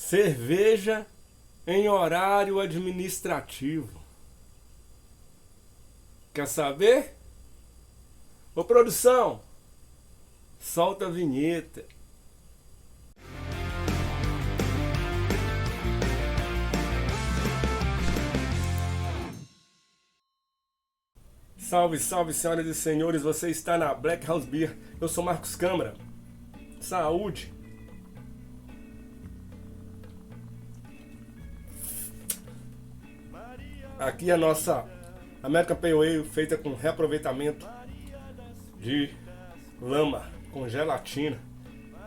Cerveja em horário administrativo. Quer saber? Ô produção, solta a vinheta. Salve, salve, senhoras e senhores, você está na Black House Beer. Eu sou Marcos Câmara. Saúde. Aqui a nossa American Pale Ale feita com reaproveitamento de lama com gelatina.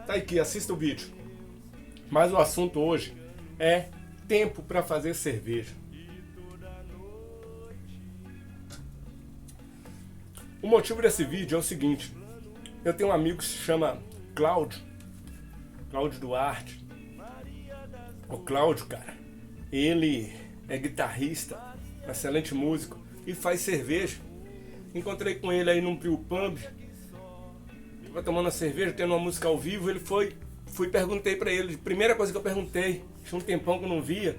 Tá aqui, assista o vídeo. Mas o assunto hoje é tempo para fazer cerveja. O motivo desse vídeo é o seguinte: eu tenho um amigo que se chama Cláudio Duarte. O Cláudio, cara, ele é guitarrista, excelente músico e faz cerveja. Encontrei com ele aí num Brew Pub, tava tomando uma cerveja, tendo uma música ao vivo. Ele fui perguntei pra ele, primeira coisa que eu perguntei, tinha um tempão que eu não via: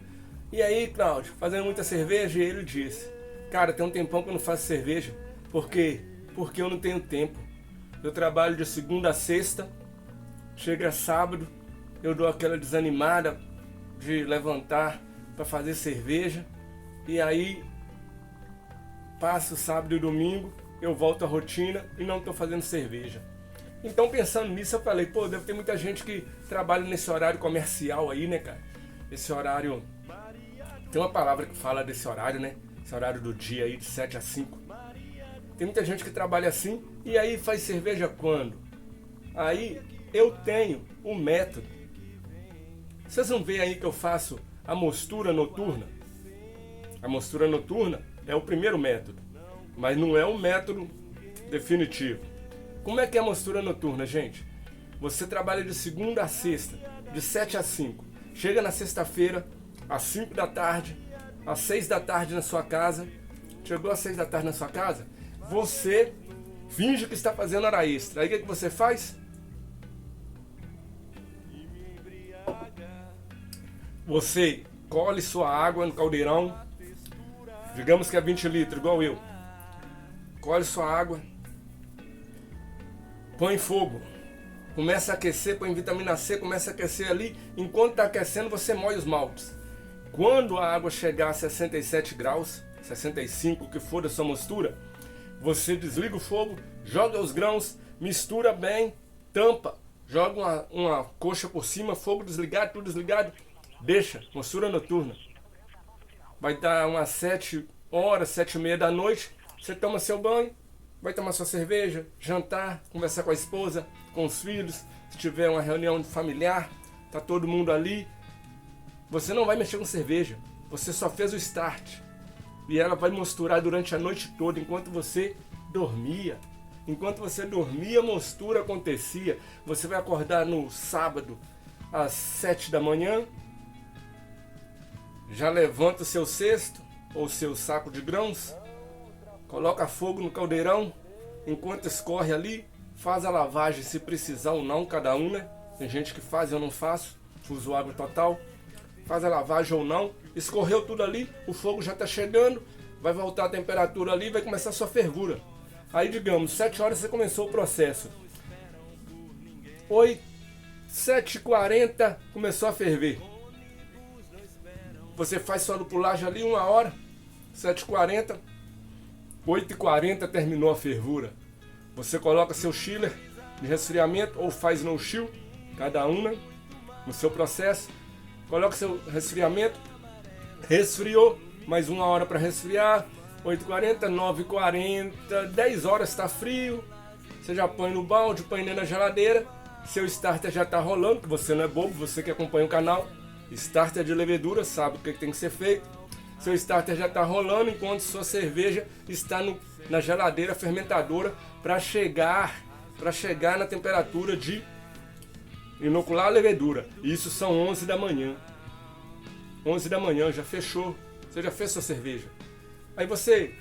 e aí, Cláudio, fazendo muita cerveja? E ele disse: cara, tem um tempão que eu não faço cerveja. Por quê? Porque eu não tenho tempo. Eu trabalho de segunda a sexta, chega sábado, eu dou aquela desanimada de levantar para fazer cerveja, e aí passa o sábado e domingo, eu volto à rotina e não estou fazendo cerveja. Então, pensando nisso, eu falei, pô, deve ter muita gente que trabalha nesse horário comercial aí, né, cara? Esse horário, tem uma palavra que fala desse horário, né? Esse horário do dia aí de 7 a 5. Tem muita gente que trabalha assim, e aí faz cerveja quando? Aí eu tenho um método. Vocês vão ver aí que eu faço a mostura noturna. A mostura noturna é o primeiro método, mas não é o método definitivo. Como é que é a mostura noturna, gente? Você trabalha de segunda a sexta, de 7 a 5. Chega na sexta-feira, às 5 da tarde, às 6 da tarde na sua casa. Chegou às 6 da tarde na sua casa, você finge que está fazendo hora extra. Aí o que você faz? Você colhe sua água no caldeirão, digamos que é 20 litros, igual eu. Colhe sua água, põe fogo, começa a aquecer, põe vitamina C, começa a aquecer ali. Enquanto está aquecendo, você moe os maltes. Quando a água chegar a 67 graus, 65, o que for da sua mostura, você desliga o fogo, joga os grãos, mistura bem, tampa, joga uma coxa por cima, fogo desligado, tudo desligado, deixa, mostura noturna. Vai dar umas 7 horas, 7h30 da noite, você toma seu banho, vai tomar sua cerveja, jantar, conversar com a esposa, com os filhos. Se tiver uma reunião familiar, tá todo mundo ali, você não vai mexer com cerveja, você só fez o start. E ela vai misturar durante a noite toda, enquanto você dormia. Enquanto você dormia, a mostura acontecia. Você vai acordar no sábado às 7 da manhã, já levanta o seu cesto ou seu saco de grãos, coloca fogo no caldeirão, enquanto escorre ali, faz a lavagem se precisar ou não, cada um, né? Tem gente que faz, eu não faço, uso água total. Faz a lavagem ou não, escorreu tudo ali, o fogo já está chegando, vai voltar a temperatura ali, vai começar a sua fervura. Aí, digamos, 7 horas você começou o processo. 7h40 começou a ferver. Você faz sua lupulagem ali 1 hora, 7h40, 8h40 terminou a fervura. Você coloca seu chiller de resfriamento ou faz no chill, cada uma no seu processo. Coloca seu resfriamento, resfriou, mais 1 hora para resfriar, 8h40, 9h40, 10 horas está frio, você já põe no balde, põe dentro da geladeira, seu starter já está rolando, que você não é bobo, você que acompanha o canal, starter de levedura, sabe o que tem que ser feito. Seu starter já está rolando enquanto sua cerveja está na geladeira fermentadora para chegar na temperatura de inocular a levedura. Isso são 11 da manhã. 11 da manhã, já fechou. Você já fez sua cerveja. Aí você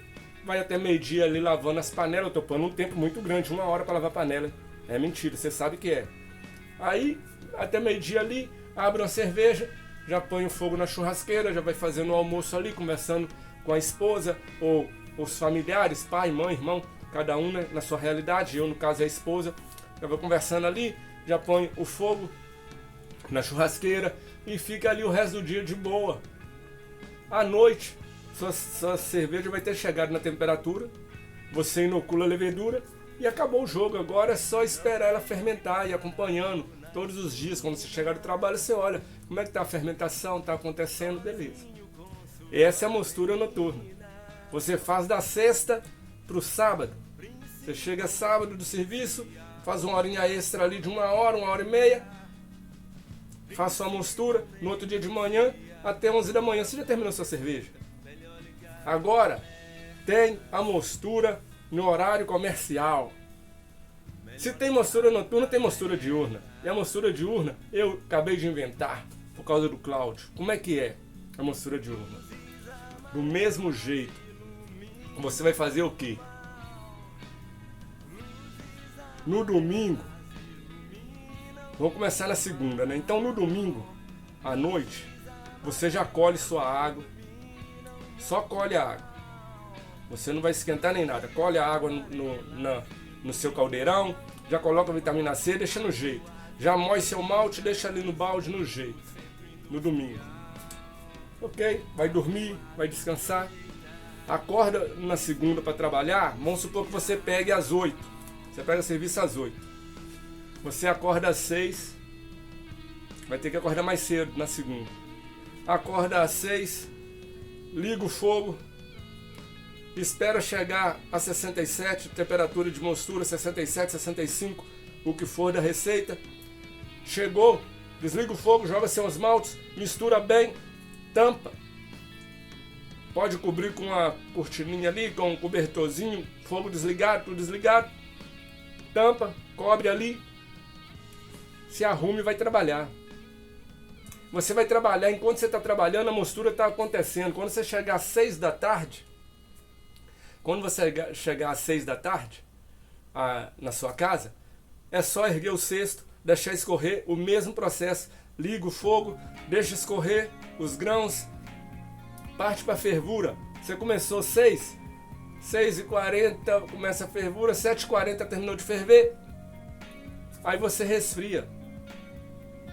vai até meio-dia ali lavando as panelas. Eu tô pondo um tempo muito grande, 1 hora para lavar a panela. É mentira, você sabe que é. Aí, até meio-dia ali, abre uma cerveja, já põe o fogo na churrasqueira, já vai fazendo o almoço ali, conversando com a esposa ou os familiares, pai, mãe, irmão, cada um, né, na sua realidade. Eu, no caso, é a esposa. Já vai conversando ali, já põe o fogo na churrasqueira e fica ali o resto do dia de boa. À noite, sua cerveja vai ter chegado na temperatura, você inocula a levedura e acabou o jogo. Agora é só esperar ela fermentar e acompanhando todos os dias. Quando você chegar do trabalho, você olha como é que está a fermentação, está acontecendo, beleza. Essa é a mostura noturna. Você faz da sexta para o sábado. Você chega sábado do serviço, faz uma horinha extra ali de 1 hora e meia, faz sua mostura, no outro dia de manhã até 11 da manhã, você já terminou sua cerveja. Agora, tem a mostura no horário comercial. Se tem mostura noturna, tem mostura diurna. E a mostura diurna eu acabei de inventar por causa do Cláudio. Como é que é a mostura diurna? Do mesmo jeito, você vai fazer o quê? No domingo, vamos começar na segunda, né? Então no domingo, à noite, você já colhe sua água. Só colhe a água. Você não vai esquentar nem nada. Colhe a água no seu caldeirão, já coloca a vitamina C, deixa no jeito. Já moe seu malte, deixa ali no balde no jeito. No domingo. Ok? Vai dormir, vai descansar. Acorda na segunda para trabalhar. Vamos supor que você pegue às 8. Você pega serviço às 8. Você acorda às 6. Vai ter que acordar mais cedo na segunda. Acorda às 6. Liga o fogo. Espera chegar a 67, temperatura de mostura 67, 65, o que for da receita. Chegou, desliga o fogo, joga seus maltes, mistura bem, tampa. Pode cobrir com uma cortininha ali, com um cobertorzinho, fogo desligado, tudo desligado. Tampa, cobre ali, se arrume e vai trabalhar. Você vai trabalhar, enquanto você está trabalhando, a mostura está acontecendo. Quando você chegar às 6 da tarde, na sua casa, é só erguer o cesto, deixar escorrer o mesmo processo. Liga o fogo, deixa escorrer os grãos, parte para a fervura. Você começou 6h40, começa a fervura, 7h40 terminou de ferver. Aí você resfria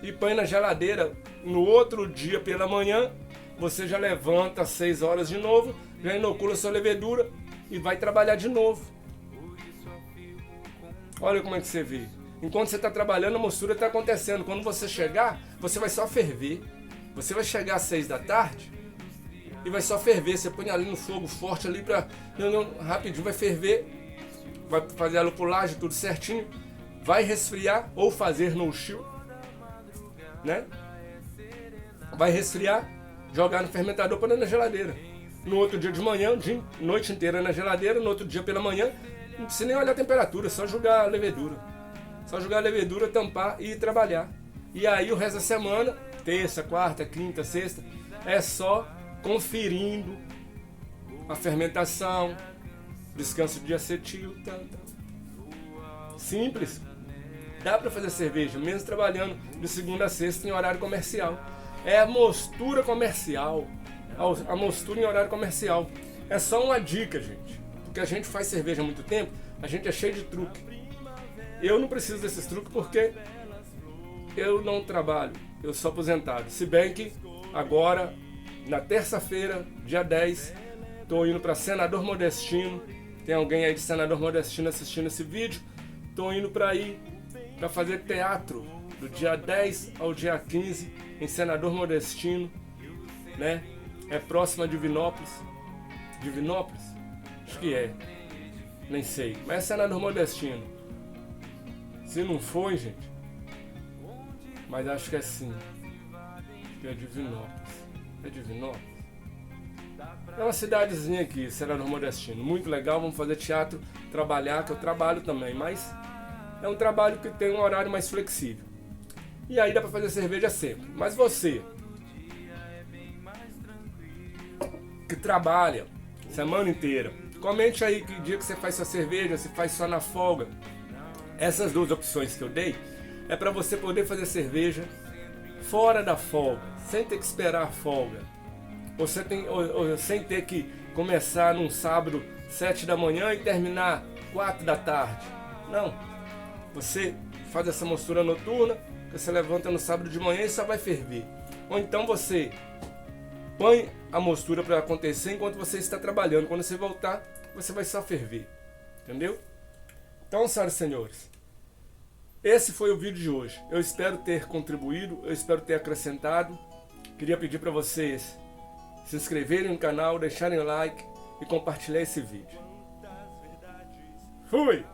e põe na geladeira. No outro dia pela manhã, você já levanta às 6 horas de novo, já inocula sua levedura e vai trabalhar de novo. Olha como é que você vê. Enquanto você está trabalhando, a mostura está acontecendo. Quando você chegar, você vai só ferver. Você vai chegar às 6 da tarde e vai só ferver. Você põe ali no fogo forte ali para rapidinho, vai ferver, vai fazer a lupulagem, tudo certinho, vai resfriar ou fazer no chill, né? Vai resfriar, jogar no fermentador, pôr na geladeira. No outro dia de manhã, noite inteira na geladeira, no outro dia pela manhã, não precisa nem olhar a temperatura, só jogar a levedura. Só jogar a levedura, tampar e ir trabalhar. E aí o resto da semana, terça, quarta, quinta, sexta, é só conferindo a fermentação, descanso de acetil, simples. Dá para fazer cerveja, mesmo trabalhando de segunda a sexta em horário comercial. É a mostura comercial, a mostura em horário comercial. É só uma dica, gente, porque a gente faz cerveja há muito tempo, a gente é cheio de truque. Eu não preciso desses truques porque eu não trabalho, eu sou aposentado. Se bem que agora, na terça-feira, dia 10, estou indo para Senador Modestino. Tem alguém aí de Senador Modestino assistindo esse vídeo? Estou indo para aí, para fazer teatro, do dia 10 ao dia 15, em Senador Modestino, né? É próximo a Divinópolis. Divinópolis? Acho que é. Nem sei. Mas é Senador Modestino. Se não foi, gente. Mas acho que é sim. Acho que é Divinópolis. É Divinópolis? É uma cidadezinha aqui, Senador Modestino. Muito legal, vamos fazer teatro, trabalhar, que eu trabalho também. Mas é um trabalho que tem um horário mais flexível. E aí dá pra fazer cerveja sempre. Mas você que trabalha semana inteira, comente aí que dia que você faz sua cerveja, se faz só na folga. Essas duas opções que eu dei é para você poder fazer cerveja fora da folga, sem ter que esperar a folga. Ou sem ter que começar num sábado 7 da manhã e terminar 4 da tarde. Não. Você faz essa mostura noturna, você levanta no sábado de manhã e só vai ferver. Ou então você põe a mostura para acontecer enquanto você está trabalhando. Quando você voltar, você vai só ferver. Entendeu? Então, senhoras e senhores, esse foi o vídeo de hoje. Eu espero ter contribuído, eu espero ter acrescentado. Queria pedir para vocês se inscreverem no canal, deixarem o like e compartilhar esse vídeo. Fui!